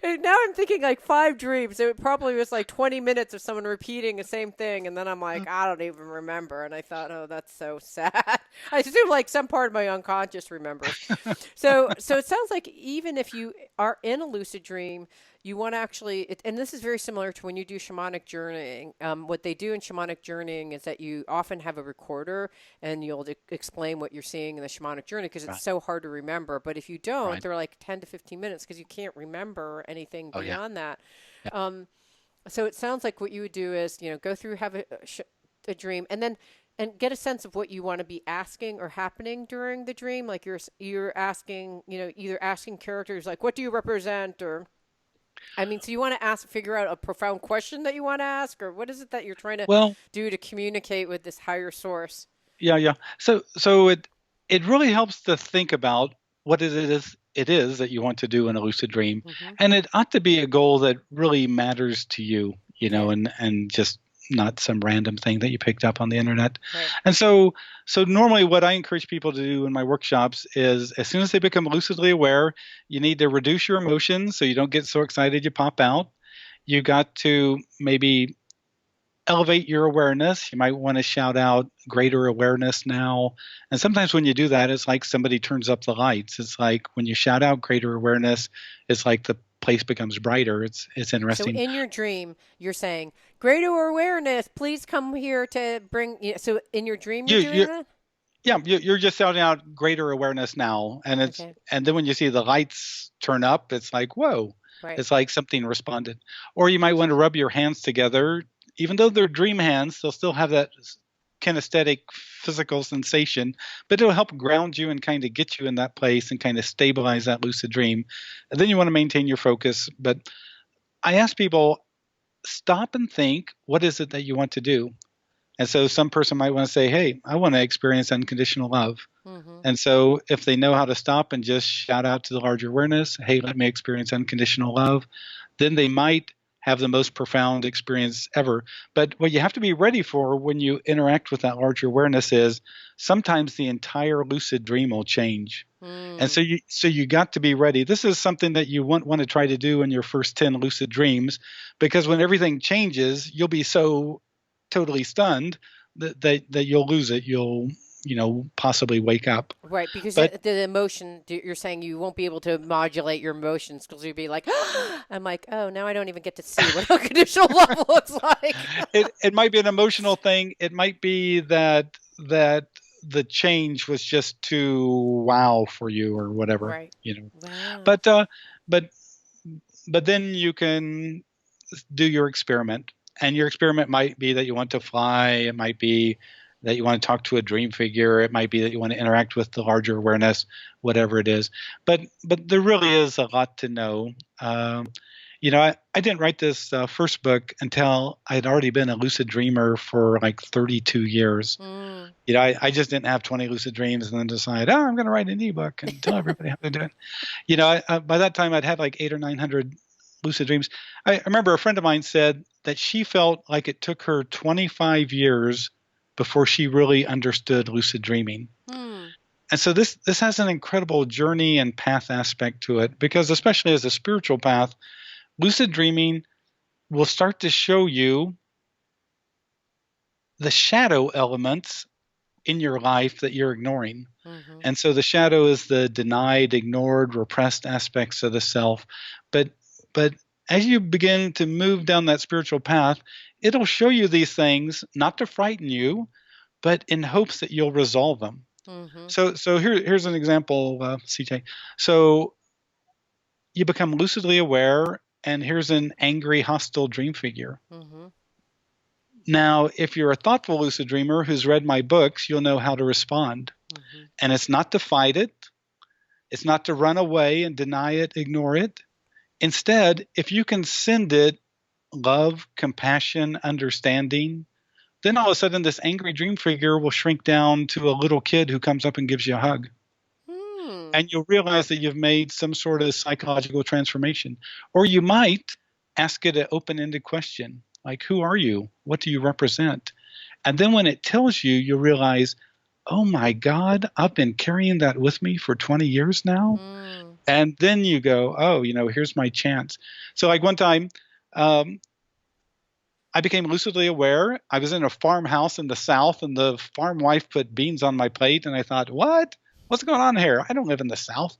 And now I'm thinking like 5 dreams. It probably was like 20 minutes of someone repeating the same thing, and then I'm like, I don't even remember. And I thought, oh, that's so sad. I assume like some part of my unconscious remembers. So it sounds like even if you are in a lucid dream, you want to actually, and this is very similar to when you do shamanic journeying. What they do in shamanic journeying is that you often have a recorder and you'll explain what you're seeing in the shamanic journey because it's so hard to remember. But if you don't, they're like 10 to 15 minutes because you can't remember anything beyond that. So it sounds like what you would do is, go through, have a dream, and then and get a sense of what you want to be asking or happening during the dream. Like you're asking, either asking characters like, what do you represent? Or so you want to figure out a profound question that you want to ask, or what is it that you're trying to do to communicate with this higher source? Yeah. So it really helps to think about what it is that you want to do in a lucid dream, and it ought to be a goal that really matters to you, and just not some random thing that you picked up on the internet. Right. And so normally what I encourage people to do in my workshops is as soon as they become lucidly aware, you need to reduce your emotions so you don't get so excited you pop out. You got to maybe elevate your awareness. You might want to shout out greater awareness now. And sometimes when you do that, it's like somebody turns up the lights. It's like when you shout out greater awareness, it's like the place becomes brighter. It's interesting. So in your dream, you're saying greater awareness, please come here to bring. So in your dream, you're doing that. Yeah, you're just shouting out greater awareness now, and and then when you see the lights turn up, it's like whoa, It's like something responded. Or you might want to rub your hands together, even though they're dream hands, they'll still have that kinesthetic physical sensation, but it'll help ground you and kind of get you in that place and kind of stabilize that lucid dream. And then you want to maintain your focus. But I ask people, stop and think, what is it that you want to do? And so some person might want to say, hey, I want to experience unconditional love. And so if they know how to stop and just shout out to the larger awareness, hey, let me experience unconditional love, then they might have the most profound experience ever. But what you have to be ready for when you interact with that larger awareness is sometimes the entire lucid dream will change. And so you got to be ready. This is something that you want to try to do in your first 10 lucid dreams, because when everything changes, you'll be so totally stunned that you'll lose it. You'll possibly wake up. Right, because the emotion, you're saying you won't be able to modulate your emotions because you'd be like, I'm like, oh, now I don't even get to see what unconditional love looks like. It might be an emotional thing. It might be that the change was just too wow for you or whatever. Right. Wow. But then you can do your experiment. And your experiment might be that you want to fly. It might be that you want to talk to a dream figure. It might be that you want to interact with the larger awareness, whatever it is. But there really is a lot to know. I didn't write this first book until I had already been a lucid dreamer for like 32 years. I just didn't have 20 lucid dreams and then decide, I'm going to write an ebook and tell everybody how to do it. By that time, I'd had like 800 or 900 lucid dreams. I remember a friend of mine said that she felt like it took her 25 years before she really understood lucid dreaming. And so this has an incredible journey and path aspect to it, because especially as a spiritual path, lucid dreaming will start to show you the shadow elements in your life that you're ignoring. And so the shadow is the denied, ignored, repressed aspects of the self. But as you begin to move down that spiritual path, it'll show you these things, not to frighten you, but in hopes that you'll resolve them. So here's an example, CJ. So you become lucidly aware, and here's an angry, hostile dream figure. Now, if you're a thoughtful lucid dreamer who's read my books, you'll know how to respond. And it's not to fight it. It's not to run away and deny it, ignore it. Instead, if you can send it love, compassion, understanding, then all of a sudden this angry dream figure will shrink down to a little kid who comes up and gives you a hug. Hmm. And you'll realize that you've made some sort of psychological transformation. Or you might ask it an open-ended question, like, who are you? What do you represent? And then when it tells you, you'll realize, oh my God, I've been carrying that with me for 20 years now. Mm. And then you go, oh, here's my chance. So like one time, I became lucidly aware. I was in a farmhouse in the South, and the farm wife put beans on my plate, and I thought, what? What's going on here? I don't live in the South.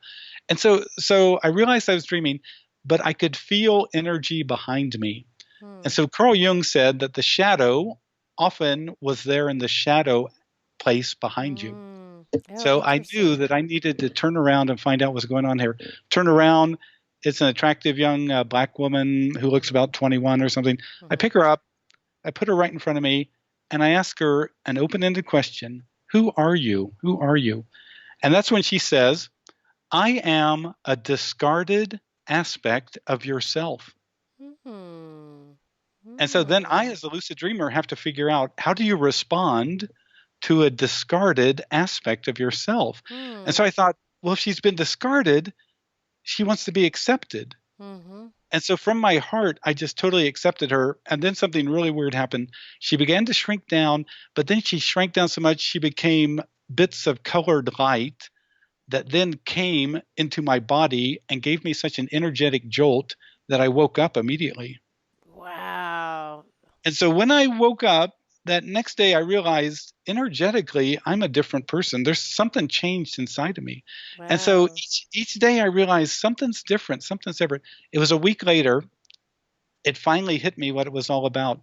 And so I realized I was dreaming, but I could feel energy behind me. Hmm. And so Carl Jung said that the shadow often was there in the shadow place behind you. Oh, So I knew interesting. that I needed to turn around and find out what's going on here. Turn around. It's an attractive young black woman who looks about 21 or something. I pick her up. I put her right in front of me, and I ask her an open-ended question. Who are you? Who are you? And that's when she says, I am a discarded aspect of yourself. Hmm. And so then I, Hmm. as a lucid dreamer, have to figure out, how do you respond to a discarded aspect of yourself? And so Hmm. I thought, well, if she's been discarded, she wants to be accepted. Mm-hmm. And so from my heart, I just totally accepted her. And then something really weird happened. She began to shrink down, but then she shrank down so much she became bits of colored light that then came into my body and gave me such an energetic jolt that I woke up immediately. Wow. And so when I woke up that next day, I realized energetically, I'm a different person. There's something changed inside of me. And so Wow. each day I realized something's different, something's different. It was a week later, it finally hit me what it was all about.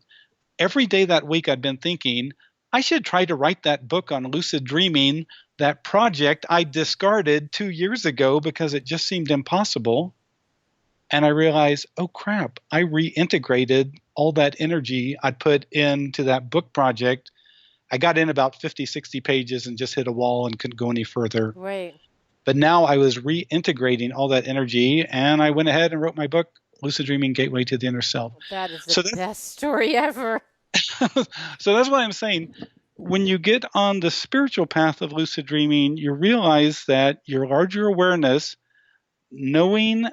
Every day that week, I'd been thinking, I should try to write that book on lucid dreaming, that project I discarded 2 years ago because it just seemed impossible. And I realized, oh crap, I reintegrated all that energy I put into that book project. I got in about 50, 60 pages and just hit a wall and couldn't go any further. Right. But now I was reintegrating all that energy, and I went ahead and wrote my book, Lucid Dreaming Gateway to the Inner Self. That is the So best story ever. so that's what I'm saying. When you get on the spiritual path of lucid dreaming, you realize that your larger awareness, knowing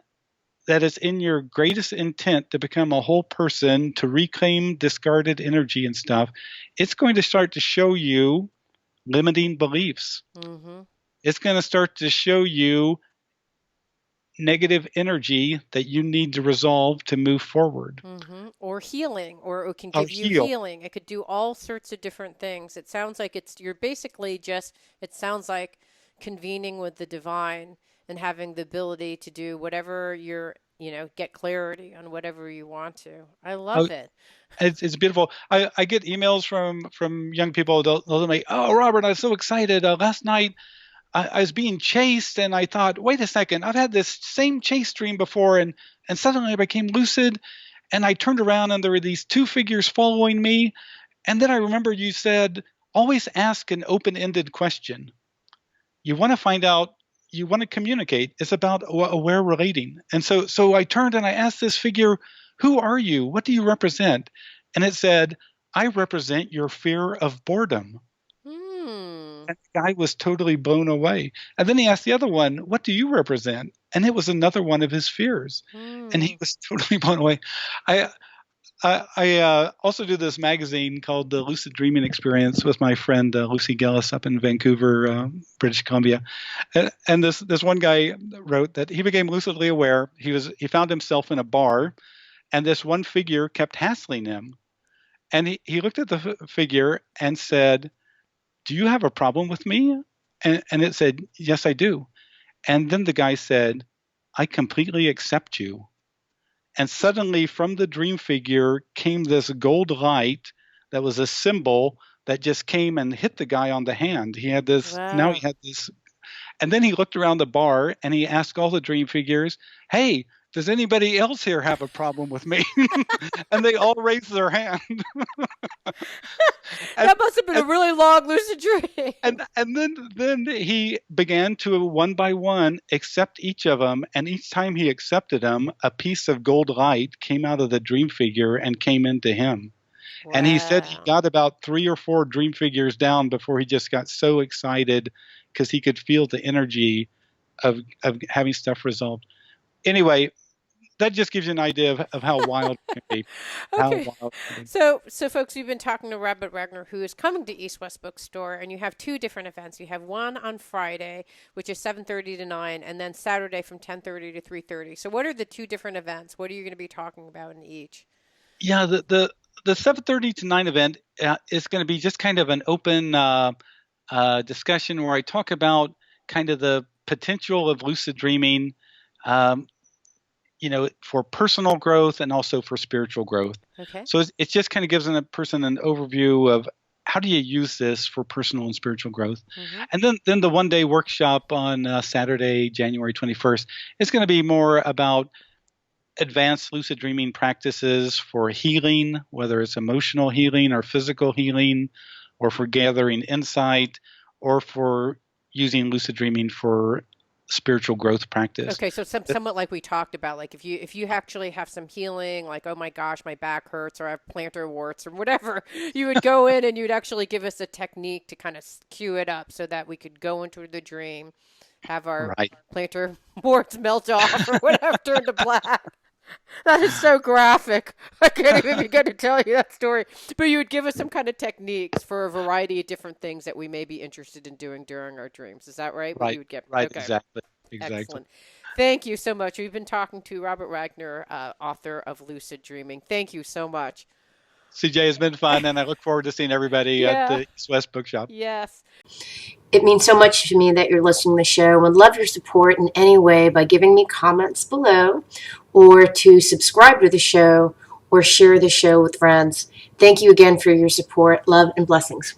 that it's in your greatest intent to become a whole person, to reclaim discarded energy and stuff, it's going to start to show you limiting beliefs. Mm-hmm. It's going to start to show you negative energy that you need to resolve to move forward. Mm-hmm. Or healing, or it can Oh, give you heal. healing. It could do all sorts of different things. It sounds like you're basically just, it sounds like convening with the divine and having the ability to do whatever get clarity on whatever you want to. I Oh, love it. it's beautiful. I get emails from young people. They'll tell me, "Oh, Robert, I was so excited. Last night I was being chased, and I thought, wait a second, I've had this same chase dream before, and suddenly I became lucid, and I turned around, and there were these two figures following me, and then I remember you said, always ask an open-ended question. You want to find out, you want to communicate. It's about aware relating. And so I turned and I asked this figure, who are you? What do you represent? And it said, I represent your fear of boredom. Hmm. And the guy was totally blown away. And then he asked the other one, what do you represent? And it was another one of his fears. And he Hmm. was totally blown away. I, I also do this magazine called the Lucid Dreaming Experience with my friend Lucy Gillis up in Vancouver, British Columbia. And this one guy wrote that he became lucidly aware. He found himself in a bar, and this one figure kept hassling him. And he looked at the figure and said, do you have a problem with me? And it said, yes, I do. And then the guy said, I completely accept you. And suddenly from the dream figure came this gold light that was a symbol that just came and hit the guy on the hand. Now he Wow. had this. And then he looked around the bar and he asked all the dream figures, hey, does anybody else here have a problem with me? And they all raised their hand. That must have been a really long lucid dream. And then he began to one by one accept each of them, and each time he accepted them, a piece of gold light came out of the dream figure and came into him. Wow. And he said he got about 3 or 4 dream figures down before he just got so excited because he could feel the energy of having stuff resolved. Anyway, that just gives you an idea of how wild it can be. Okay. So folks, we've been talking to Robert Wagner, who is coming to East West Bookstore, and you have 2 different events. You have one on Friday, which is 7:30 to 9, and then Saturday from 10:30 to 3:30. So what are the 2 different events? What are you going to be talking about in each? Yeah, the 7:30 to 9 event is going to be just kind of an open discussion where I talk about kind of the potential of lucid dreaming, for personal growth and also for spiritual growth. Okay. So it just kind of gives a person an overview of how do you use this for personal and spiritual growth. Mm-hmm. And then the one-day workshop on Saturday, January 21st, is going to be more about advanced lucid dreaming practices for healing, whether it's emotional healing or physical healing, or for gathering insight, or for using lucid dreaming for spiritual growth practice. Okay, so somewhat like we talked about, like if you actually have some healing, like, oh my gosh, my back hurts, or I have plantar warts or whatever, you would go in and you'd actually give us a technique to kind of cue it up so that we could go into the dream, have our plantar warts melt off or whatever, turn to black. That is so graphic. I can't even begin to tell you that story. But you would give us some kind of techniques for a variety of different things that we may be interested in doing during our dreams. Is that right? Right. You would get, right. Okay. Exactly. Excellent. Thank you so much. We've been talking to Robert Wagner, author of Lucid Dreaming. Thank you so much. CJ, it's been fun, and I look forward to seeing everybody at the East West Bookshop. Yes. It means so much to me that you're listening to the show. I would love your support in any way by giving me comments below, or to subscribe to the show, or share the show with friends. Thank you again for your support. Love and blessings.